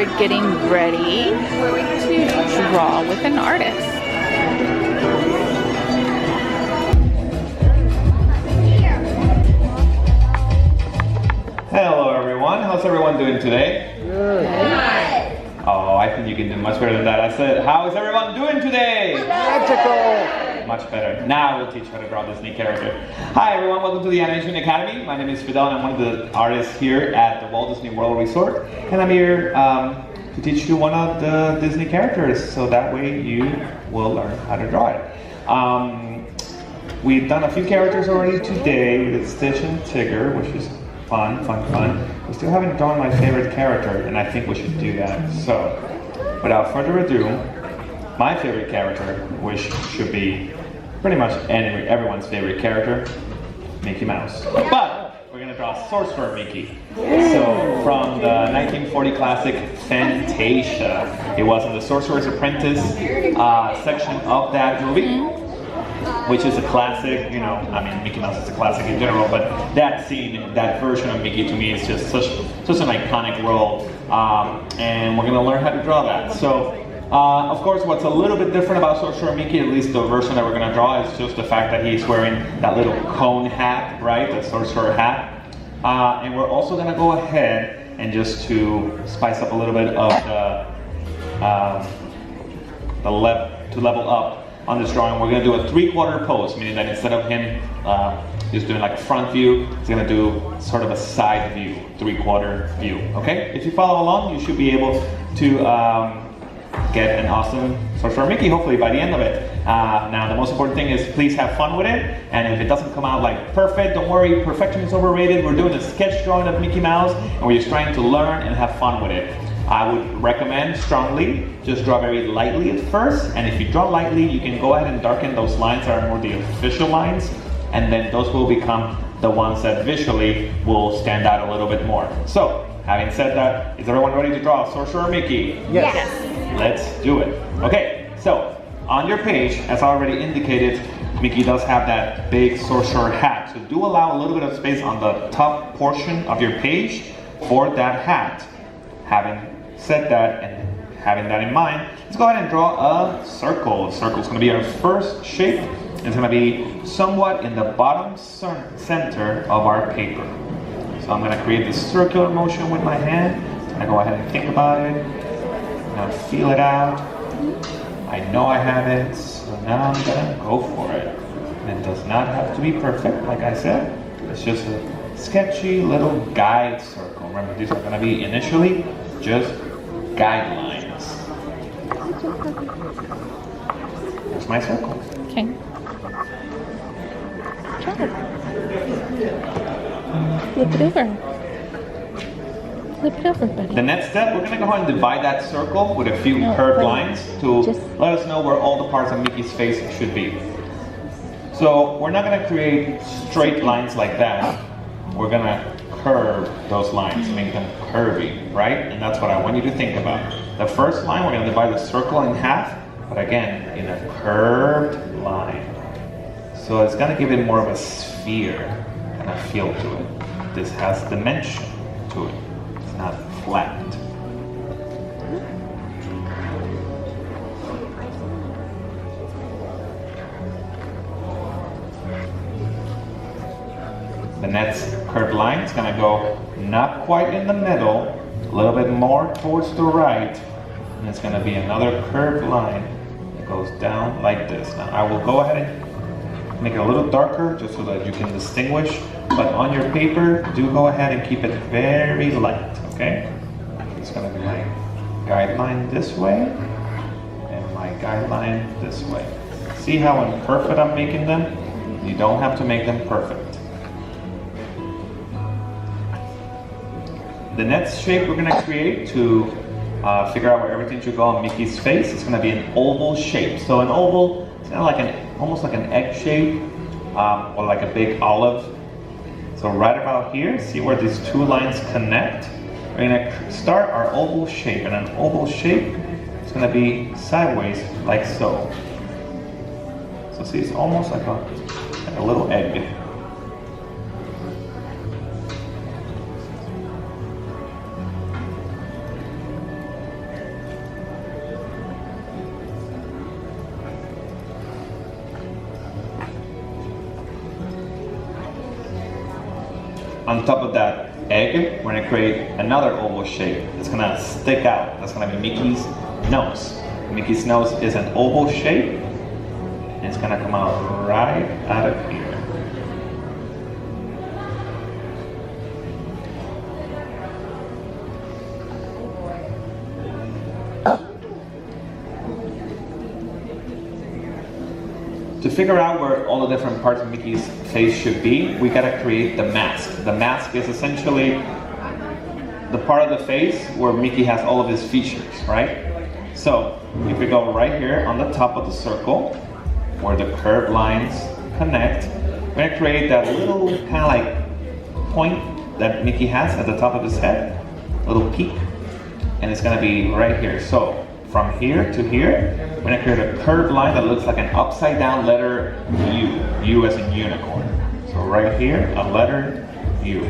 are getting ready to draw with an artist. Hello everyone, how's everyone doing today? Good. Oh, I think you can do much better than that. I said, how is everyone doing today? Magical. Much better. Now we'll teach you how to draw this neat character. Hi everyone, welcome to the Animation Academy. My name is Fidel and I'm one of the artists here at the Walt Disney World Resort. And I'm here to teach you one of the Disney characters so that way you will learn how to draw it. We've done a few characters already today. We did Stitch and Tigger, which is fun. We still haven't drawn my favorite character, and I think we should do that. So, without further ado, my favorite character, which should be pretty much everyone's favorite character, Mickey Mouse. But we're gonna draw Sorcerer Mickey. So, from the 1940 classic Fantasia, it was in the Sorcerer's Apprentice section of that movie. Which is a classic, you know, I mean, Mickey Mouse is a classic in general, but that scene, that version of Mickey to me is just such an iconic role, and we're going to learn how to draw that. So, of course, what's a little bit different about Sorcerer Mickey, at least the version that we're going to draw, is just the fact that he's wearing that little cone hat, right, the Sorcerer hat, and we're also going to go ahead and just to spice up a little bit of to level up on this drawing, we're going to do a 3/4 pose, meaning that instead of him just doing like a front view, he's going to do sort of a side view, 3/4 view, okay? If you follow along, you should be able to get an awesome Sorcerer Mickey, hopefully by the end of it. Now, the most important thing is please have fun with it, and if it doesn't come out like perfect, don't worry, perfection is overrated. We're doing a sketch drawing of Mickey Mouse, and we're just trying to learn and have fun with it. I would recommend strongly, just draw very lightly at first, and if you draw lightly, you can go ahead and darken those lines that are more the official lines, and then those will become the ones that visually will stand out a little bit more. So, having said that, is everyone ready to draw Sorcerer Mickey? Yes. Let's do it. Okay, so on your page, as I already indicated, Mickey does have that big sorcerer hat, so do allow a little bit of space on the top portion of your page for that hat. Having said that and having that in mind, let's go ahead and draw a circle. A circle is going to be our first shape. It's going to be somewhat in the bottom center of our paper. So I'm going to create this circular motion with my hand. I'm going to go ahead and think about it. I'm going to feel it out. I know I have it, so now I'm going to go for it. And it does not have to be perfect, like I said. It's just a sketchy little guide circle. Remember, these are going to be initially just guidelines. There's my circle. Okay. Flip it over. Flip it over, buddy. The next step, we're going to go ahead and divide that circle with a few curved lines to let us know where all the parts of Mickey's face should be. So we're not going to create straight lines like that. We're going to curve those lines, make them curvy, right? And that's what I want you to think about. The first line, we're going to divide the circle in half, but again, in a curved line. So it's going to give it more of a sphere kind of feel to it. This has dimension to it. It's not flat. The next curved line is going to go not quite in the middle, a little bit more towards the right, and it's going to be another curved line that goes down like this. Now I will go ahead and make it a little darker just so that you can distinguish, but on your paper, do go ahead and keep it very light, okay? It's going to be my guideline this way, and my guideline this way. See how imperfect I'm making them? You don't have to make them perfect. The next shape we're going to create to figure out where everything should go on Mickey's face is going to be an oval shape. So an oval, it's kind of like almost like an egg shape or like a big olive. So right about here, see where these two lines connect? We're going to start our oval shape, and an oval shape is going to be sideways like so. So see, it's almost like a little egg. on top of that egg, we're gonna create another oval shape. It's gonna stick out. That's gonna be Mickey's nose. Mickey's nose is an oval shape. And it's gonna come out right out of here. To figure out where all the different parts of Mickey's face should be, we gotta create the mask. The mask is essentially the part of the face where Mickey has all of his features, right? So, if we go right here on the top of the circle, where the curved lines connect, we're gonna create that little kind of like point that Mickey has at the top of his head, little peak, and it's gonna be right here. So, from here to here, we're gonna create a curved line that looks like an upside down letter U. U as in unicorn. So right here, a letter U.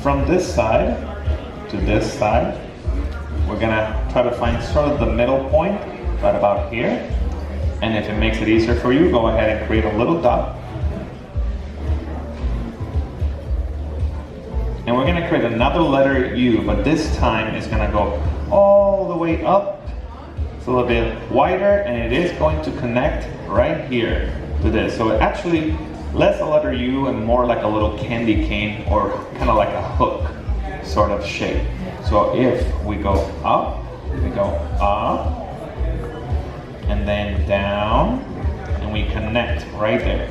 From this side to this side, we're gonna try to find sort of the middle point right about here. And if it makes it easier for you, go ahead and create a little dot. And we're gonna create another letter U, but this time it's gonna go all the way up. It's a little bit wider, and it is going to connect right here to this. So it actually less a letter U and more like a little candy cane or kind of like a hook sort of shape. So if we go up, and then down, and we connect right there.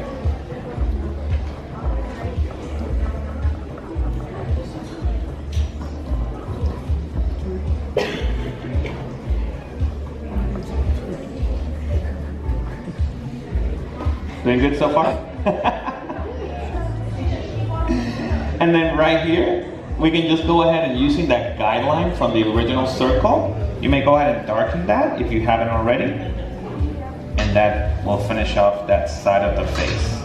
Doing good so far? And then right here, we can just go ahead and using that guideline from the original circle, you may go ahead and darken that if you haven't already. And that will finish off that side of the face.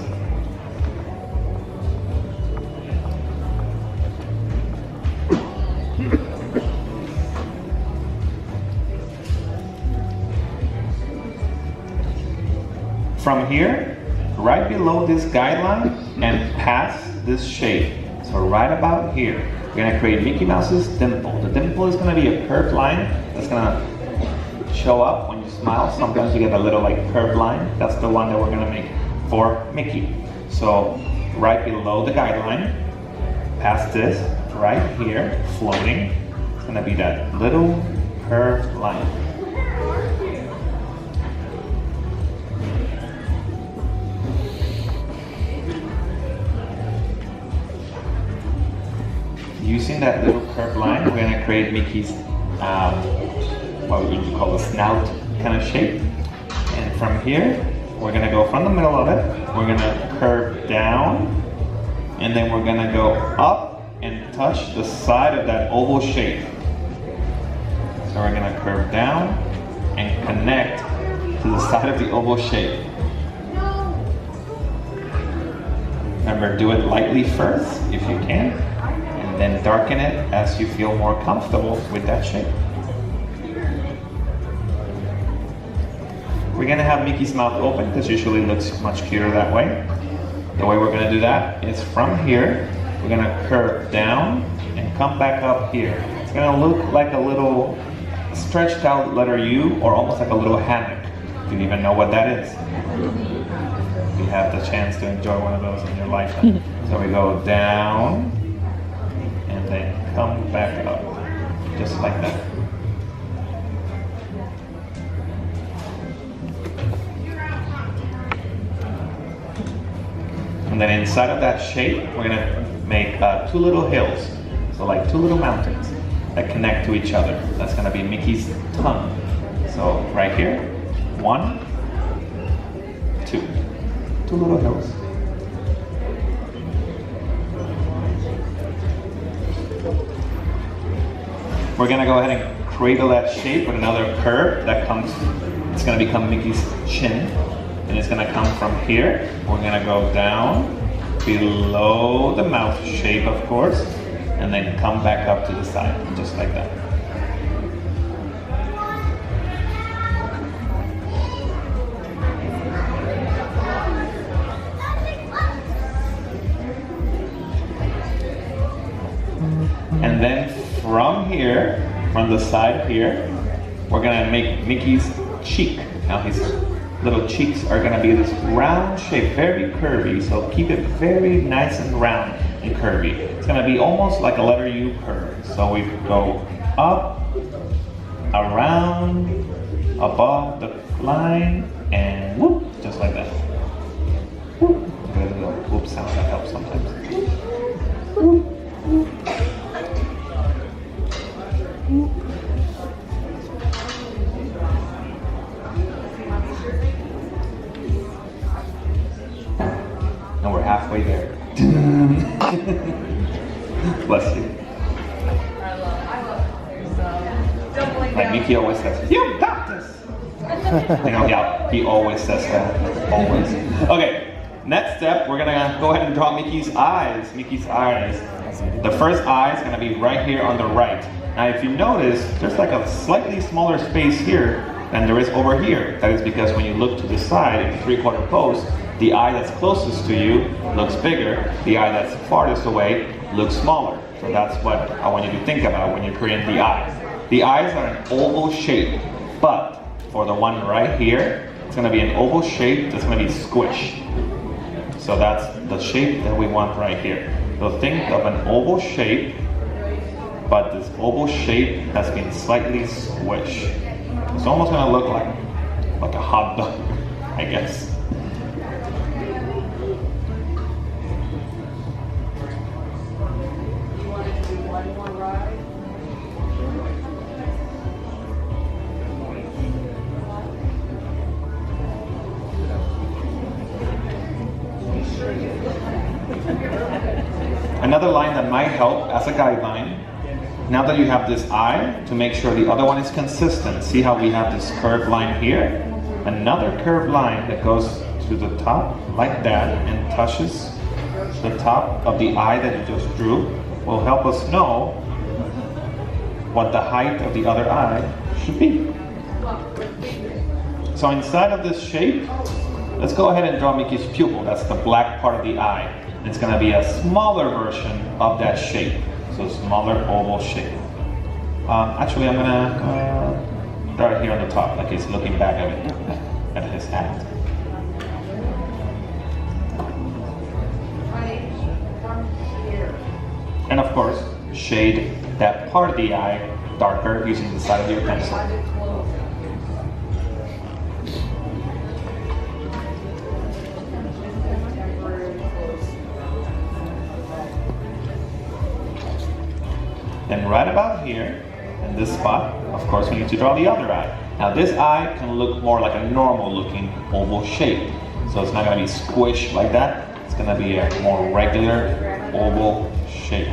From here, right below this guideline and past this shape, so right about here, we're gonna create Mickey Mouse's dimple. The dimple is gonna be a curved line that's gonna show up when you smile. Sometimes you get a little like curved line. That's the one that we're gonna make for Mickey. So right below the guideline, past this, right here, floating, it's gonna be that little curved line. Using that little curved line, we're gonna create Mickey's what we call a snout kind of shape. And from here, we're gonna go from the middle of it, we're gonna curve down, and then we're gonna go up and touch the side of that oval shape. So we're gonna curve down and connect to the side of the oval shape. Remember, do it lightly first, if you can, and then darken it as you feel more comfortable with that shape. We're gonna have Mickey's mouth open, because usually looks much cuter that way. The way we're gonna do that is from here, we're gonna curve down and come back up here. It's gonna look like a little stretched out letter U, or almost like a little hammock. Do you even know what that is? You have the chance to enjoy one of those in your lifetime. So we go down, and then come back up, just like that. And then inside of that shape, we're gonna make two little hills. So like two little mountains that connect to each other. That's gonna be Mickey's tongue. So right here, 1, 2. Two little hills. We're gonna go ahead and cradle that shape with another curve that comes, it's gonna become Mickey's chin. And it's gonna come from here. We're gonna go down below the mouth shape, of course. and then come back up to the side, just like that. And then from here, from the side here, we're gonna make Mickey's cheek. Now his little cheeks are gonna be this round shape, very curvy, so keep it very nice and round and curvy. It's gonna be almost like a letter U curve. So we go up, around, above the line, and whoop, just like that. Whoop. Get a little whoop sound, that helps sometimes. Whoop. And we're halfway there. Bless you. Like Mickey always says, you got this. You know, yeah, he always says that. Always. Okay, next step, we're gonna go ahead and draw Mickey's eyes. Mickey's eyes. The first eye is gonna be right here on the right. Now if you notice, there's like a slightly smaller space here than there is over here. That is because when you look to the side in the 3/4 post, the eye that's closest to you looks bigger. The eye that's farthest away looks smaller. So that's what I want you to think about when you're creating the eyes. The eyes are an oval shape, but for the one right here, it's gonna be an oval shape that's gonna be squished. So that's the shape that we want right here. So think of an oval shape, but this oval shape has been slightly squished. It's almost gonna look like a hot dog, I guess. Another line that might help as a guideline, now that you have this eye, to make sure the other one is consistent. See how we have this curved line here? Another curved line that goes to the top like that and touches the top of the eye that you just drew will help us know what the height of the other eye should be. So inside of this shape, let's go ahead and draw Mickey's pupil. That's the black part of the eye. It's going to be a smaller version of that shape. So smaller oval shape. Actually, I'm going to draw it here on the top, like he's looking back at his hat. And of course, shade that part of the eye darker using the side of your pencil. Then right about here, in this spot, of course we need to draw the other eye. Now this eye can look more like a normal looking oval shape. So it's not going to be squished like that. It's going to be a more regular oval shape.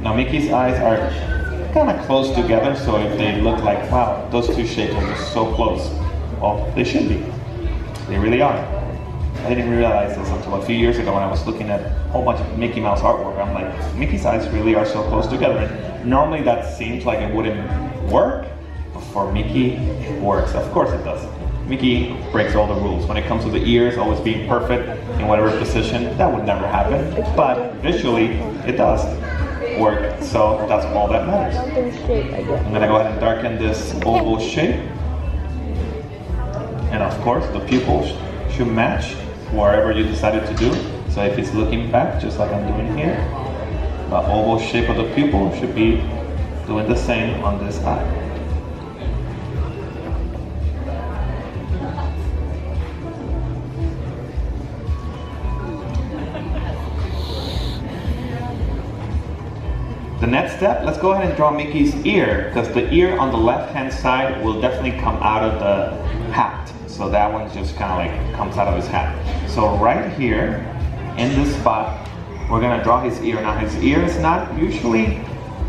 Now Mickey's eyes are kind of close together, so if they look like, wow, those two shapes are just so close, well, they should be. They really are. I didn't realize this until a few years ago when I was looking at a whole bunch of Mickey Mouse artwork. I'm like, Mickey's eyes really are so close together. And normally that seems like it wouldn't work, but for Mickey, it works. Of course it does. Mickey breaks all the rules. When it comes to the ears always being perfect in whatever position, that would never happen. But visually, it does work. So that's all that matters. I'm gonna go ahead and darken this oval shape. And of course, the pupils should match wherever you decided to do. So if it's looking back, just like I'm doing here, the oval shape of the pupil should be doing the same on this eye. The next step, let's go ahead and draw Mickey's ear, because the ear on the left-hand side will definitely come out of the hat. So that one just kind of like comes out of his hat. So right here, in this spot, we're gonna draw his ear. Now his ear is not usually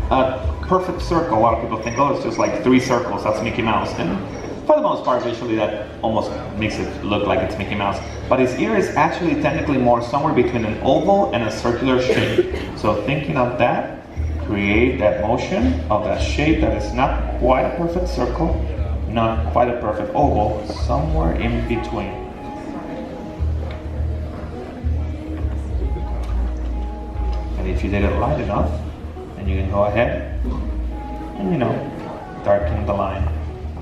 a perfect circle. A lot of people think, oh, it's just like 3 circles, that's Mickey Mouse. And For the most part, visually that almost makes it look like it's Mickey Mouse. But his ear is actually technically more somewhere between an oval and a circular shape. So thinking of that, create that motion of that shape that is not quite a perfect circle, not quite a perfect oval, somewhere in between. And if you did it light enough, then you can go ahead and, you know, darken the line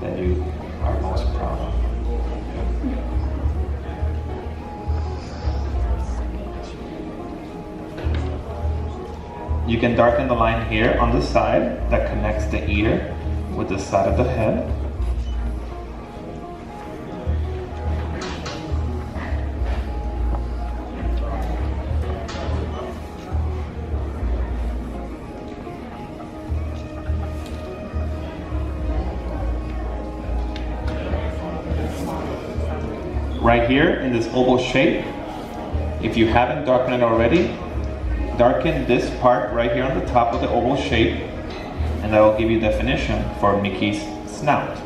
that you are most proud of. You can darken the line here on the side that connects the ear with the side of the head. Right here in this oval shape, if you haven't darkened it already, darken this part right here on the top of the oval shape, and that will give you definition for Mickey's snout.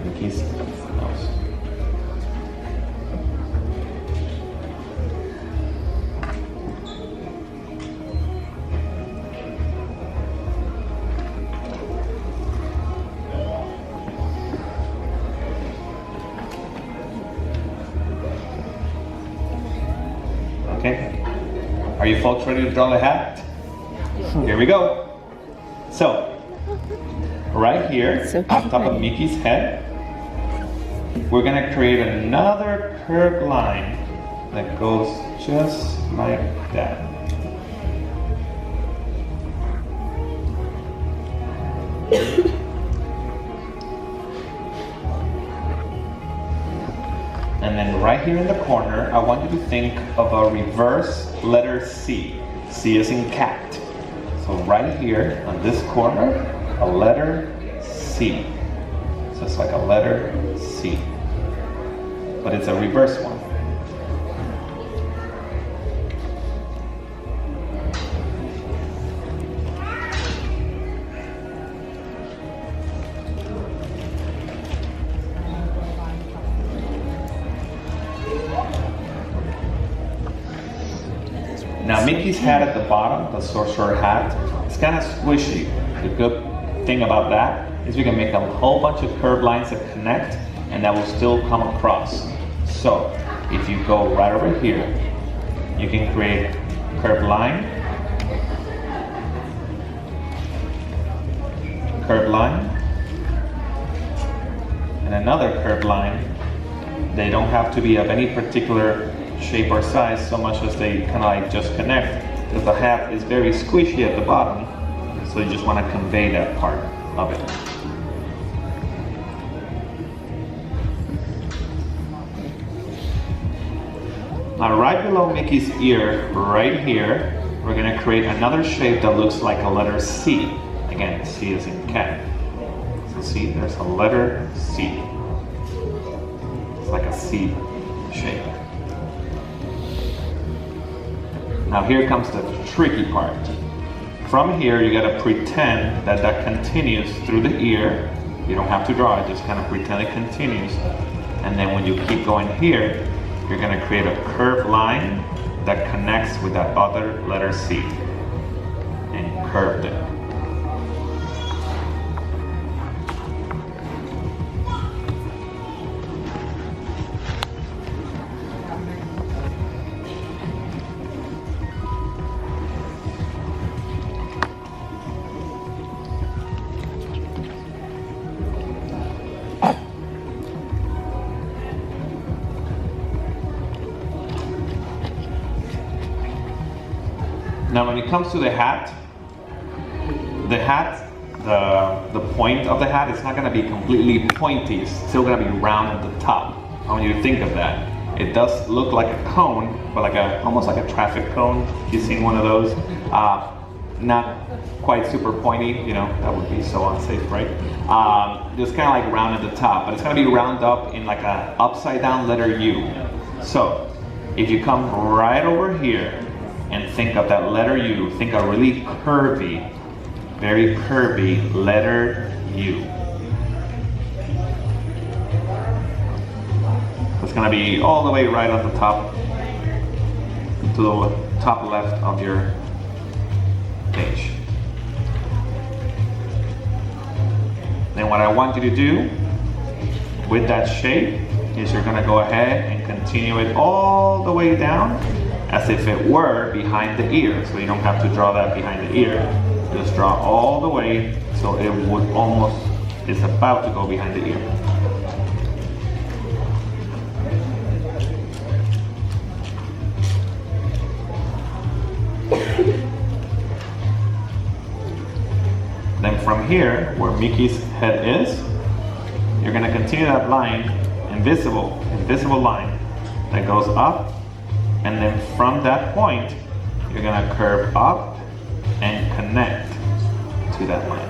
Mickey's nose. Okay. Are you folks ready to draw the hat? Here we go. So, right here, on top of Mickey's head, we're gonna create another curved line that goes just like that. And then right here in the corner, I want you to think of a reverse letter C. C as in cat. So right here on this corner, a letter C. So it's like a letter C. But it's a reverse one. Now Mickey's hat at the bottom, the Sorcerer hat, it's kind of squishy. The good thing about that is we can make a whole bunch of curved lines that connect and that will still come across. So if you go right over here, you can create a curved line, and another curved line. They don't have to be of any particular shape or size so much as they kind of like just connect, because the hat is very squishy at the bottom, so you just want to convey that part of it. Now right below Mickey's ear, right here, we're going to create another shape that looks like a letter C. Again, C is in cat. So see, there's a letter C. It's like a C shape. Now here comes the tricky part. From here, you gotta pretend that that continues through the ear. You don't have to draw it, just kind of pretend it continues. And then when you keep going here, you're gonna create a curved line that connects with that other letter C. And curved it. Now when it comes to the hat, the point of the hat is not going to be completely pointy, it's still going to be round at the top. I want you to think of that. It does look like a cone, but like almost like a traffic cone. You've seen one of those. Not quite super pointy, you know, that would be so unsafe, right? Just kind of like round at the top, but it's going to be round up in like a upside down letter U. So if you come right over here and think of that letter U, think a really curvy, very curvy letter U. It's gonna be all the way right on the top, to the top left of your page. Then what I want you to do with that shape is you're gonna go ahead and continue it all the way down as if it were behind the ear. So you don't have to draw that behind the ear. Just draw all the way so it would almost, it's about to go behind the ear. Then from here, where Mickey's head is, you're gonna continue that line, invisible line that goes up, and then from that point, you're gonna curve up and connect to that line.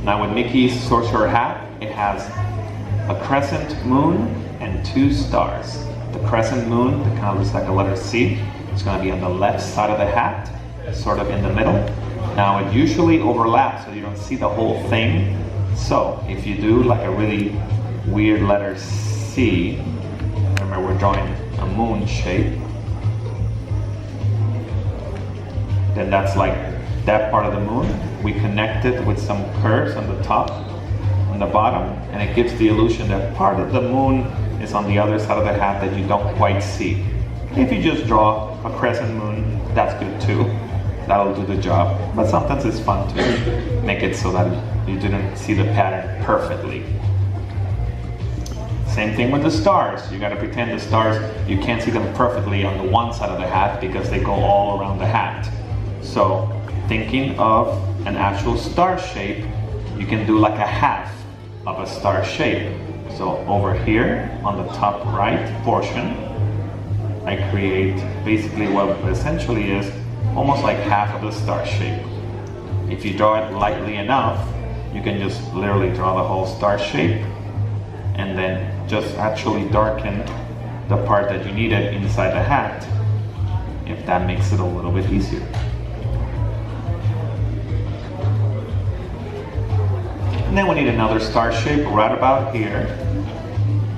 Now with Mickey's Sorcerer hat, it has a crescent moon and 2 stars. The crescent moon, that kind of looks like a letter C, it's going to be on the left side of the hat, sort of in the middle. Now it usually overlaps so you don't see the whole thing. So if you do like a really weird letter C, remember we're drawing a moon shape, then that's like that part of the moon. We connect it with some curves on the top, on the bottom, and it gives the illusion that part of the moon is on the other side of the hat that you don't quite see. If you just draw a crescent moon, that's good too. That'll do the job. But sometimes it's fun to make it so that you didn't see the pattern perfectly. Same thing with the stars. You gotta pretend the stars, you can't see them perfectly on the one side of the hat because they go all around the hat. So thinking of an actual star shape, you can do like a half of a star shape. So over here on the top right portion, I create basically what essentially is almost like half of the star shape. If you draw it lightly enough, you can just literally draw the whole star shape and then just actually darken the part that you needed inside the hat, if that makes it a little bit easier. And then we need another star shape right about here.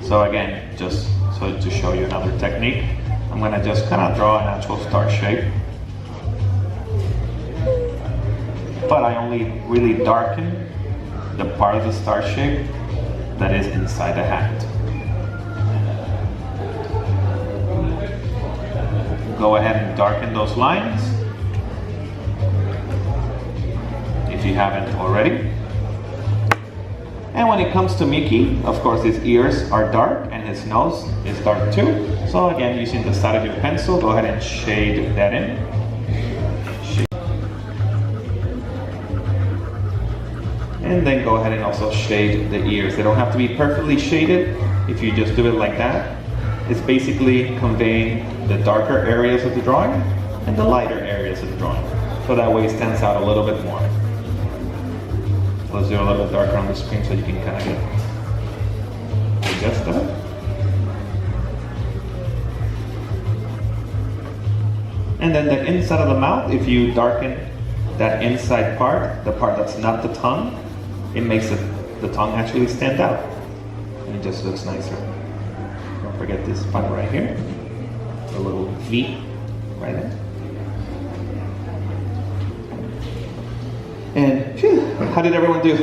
So again, just so to show you another technique, I'm gonna just kind of draw an actual star shape. But I only really darken the part of the star shape that is inside the hat. Go ahead and darken those lines if you haven't already. And when it comes to Mickey, of course his ears are dark and his nose is dark too. So again, using the side of your pencil, go ahead and shade that in. And then go ahead and also shade the ears. They don't have to be perfectly shaded. If you just do it like that, it's basically conveying the darker areas of the drawing and the lighter areas of the drawing. So that way it stands out a little bit more. Let's do a little bit darker on the screen so you can kind of adjust that. And then the inside of the mouth, if you darken that inside part, the part that's not the tongue, it makes the tongue actually stand out. And it just looks nicer. Don't forget this part right here. A little V right there. And phew, how did everyone do?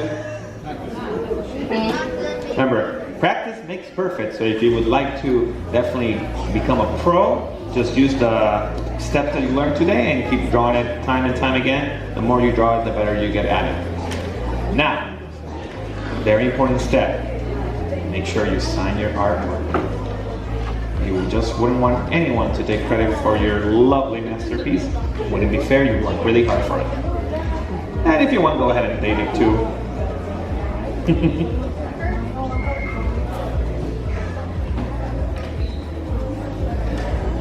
Remember, practice makes perfect. So if you would like to definitely become a pro, just use the steps that you learned today and keep drawing it time and time again. The more you draw it, the better you get at it. Now, very important step. Make sure you sign your artwork. You just wouldn't want anyone to take credit for your lovely masterpiece. Wouldn't be fair, you worked really hard for it. And if you want, go ahead and date it too.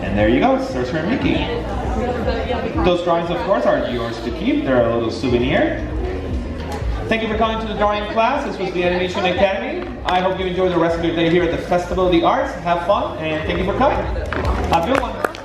And there you go, Sorcerer and Mickey. Those drawings, of course, are yours to keep. They're a little souvenir. Thank you for coming to the drawing class. This was the Animation Academy. I hope you enjoy the rest of your day here at the Festival of the Arts. Have fun, and thank you for coming. Have a good one.